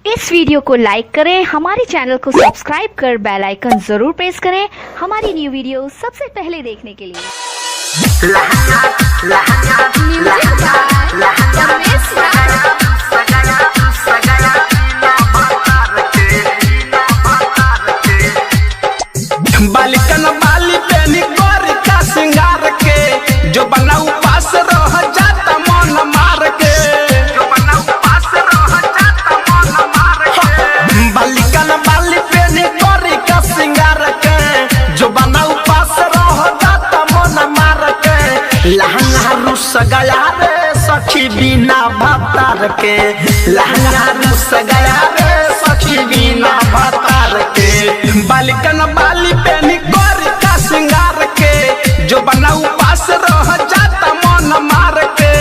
इस video को लाइक करें, हमारे चैनल को सब्सक्राइब कर बेल आइकन जरूर प्रेस करें हमारी न्यू वीडियो सबसे पहले देखने के लिए। बालिकन बाली पेनी गोरी का सिंगार के जो बना उपास रह जाता मन मार के, जो बना उपास रह जाता मन मार के। बालिकन बाली पेनी गोरी का सिंगार के जो बना उपास रह जाता मन मार के। लहंगा रुस गया रे सखी बिना भतार के, लहंगा रुस गया रे सखी बिना भतार के। बालिकन बाली पेनी गोरी का सिंगार के जो बना उपास रह जाता मन मार के।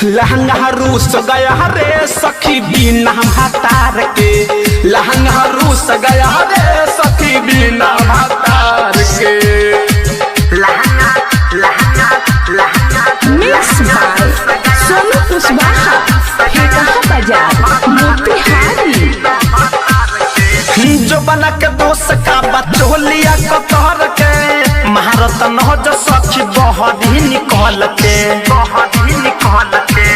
लहंगा रूस गया रे सखी बिना भतार के, लहंगा रूस गया रे सखी बिना भतार के। लहंगा लहंगा लहंगा मिक्स बाय सोनू कुशवाहा, ठेका बाजार मोतिहारी। जो बना के दोस्त का बचोलिया कतर के महारत न जो सखी बहुत ही निकल के, बहुत ही निकल के।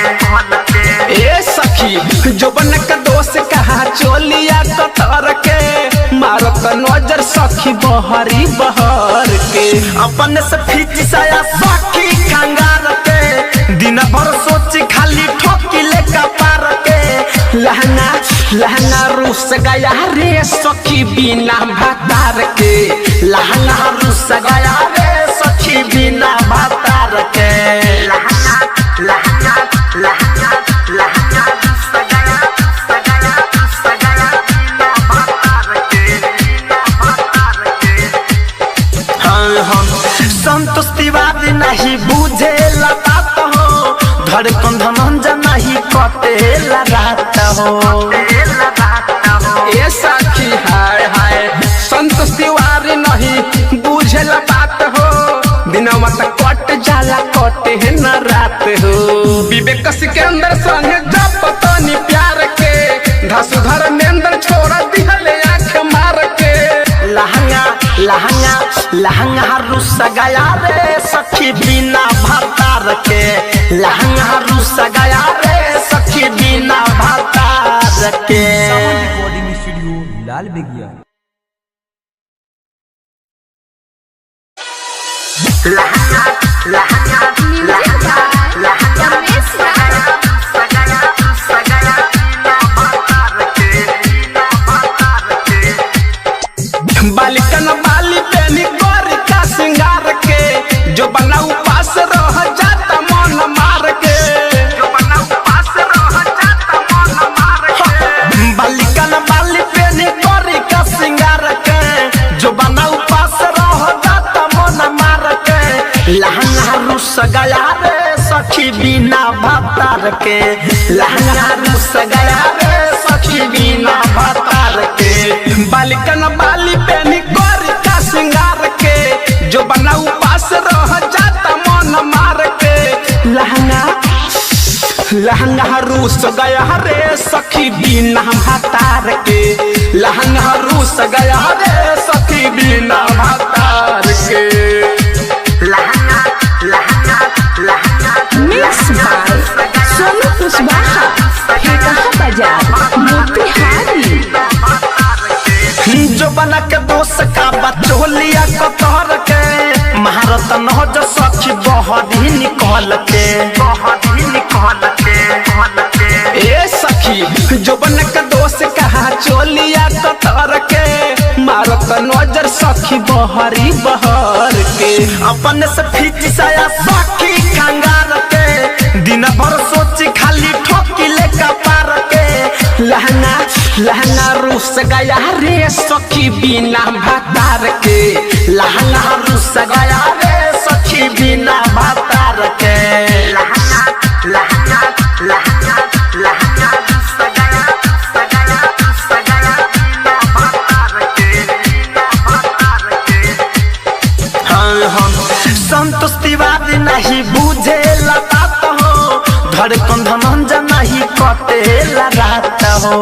ए सखी जो बना के दोस्त का चोलिया कतर के मारत नजर सखी बहरी बहर के। अपन से फीच साया सखी कंगार के दिन भर सोची खाली ठोकी ले कपार के। लहंगा रूस गया रे सखी बिना भतार के, लहंगा रूस गया रे सखी बिना भतार के। लहंगा लहंगा लहंगा लहंगा रूस गया बिना भतार के, बिना भतार के। हम संतोष तिवारी नहीं बुझे लतात हो, धड़कन धनंजय नहीं कटेला रात हो। ए सखी हाय हाय संतोष तिवारी नहीं बुझेला बात हो, दिनवा तक कट जाला कटे है न रात हो। विवेक सिकंदर संगे जब पतनी प्यार के धसुधर नेंदर छोड़ा दिहले आँख मार के। लहंगा लहंगा लहंगा रुस गया रे सखी बिना भतार के, लहंगा रुस गया रे सखी बिना भतार के। रिकॉर्डिंग स्टूडियो लाल बेगिया। लहंगा लहंगा लहंगा लहंगा बालिकन बाली पेनी गोरी का सिंगार के जो बना उपास रह जाता मन मार के, जो बना उपास रह जाता मन मार के। बालिकन बाली पेनी गोरी का सिंगार के जो बना उपास रह जाता मन मार के। लहंगा रुस गया रे सखी बिना भतार के, लहंगा रुस गया रे सखी बिना भतार के। बालिकन बाली पेनी गोरी का सिंगार के जो बना उपास रह जाता मन मार के। लहंगा रूस गया रे सखी बिना भतार के, लहंगा रूस गया रे सखी बिना भतार के। लहंगा लहंगा लहंगा मिक्स बाय सोनू कुशवाहा, ठेका बाजार मोतिहारी। जो बना के दोस्त का बचोलिया कतर के महारत न जो सखी बहुत ही निकल के, बहुत ही निकल के। ए सखी जो बना के दोस्त का चोलिया कतर के मारत नजर सखी बहरी बहर के। अपन से फीच साया सखी कंगार के दिन भर सोची खाली ठोकी ले कपार के। लहंगा रूस गया रे सखी बिना भतार के, लहंगा रूस गया रे सखी बिना भतार के। लहंगा लहंगा लहंगा लहंगा रूस गया बिना भतार के, बिना भतार के। हम संतोष तिवारी नहीं बुझे लतात हो, धड़कन धनंजय नहीं कटेला रात हो।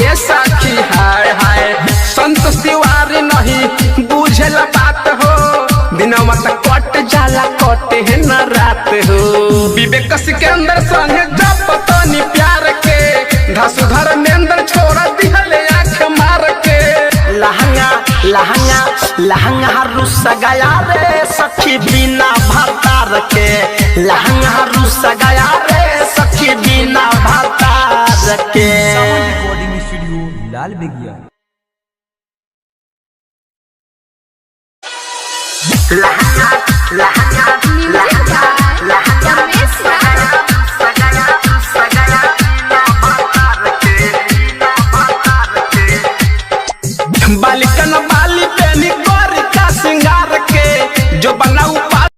ए सखी हाय हाय संतोष तिवारी नहीं बुझेला बात हो, दिनवा तक कट जाला कटे है न रात हो। विवेक सिकंदर संग जब तनी प्यार के धसुधर नेंदर छोड़ा दिहले आँख मार के। लहंगा लहंगा लहंगा रुस गया रे सखी बिना भतार के, लहंगा रुस गया रे सखी बिना भतार के। रिकॉर्डिंग स्टूडियो लाल बेगिया। लहंगा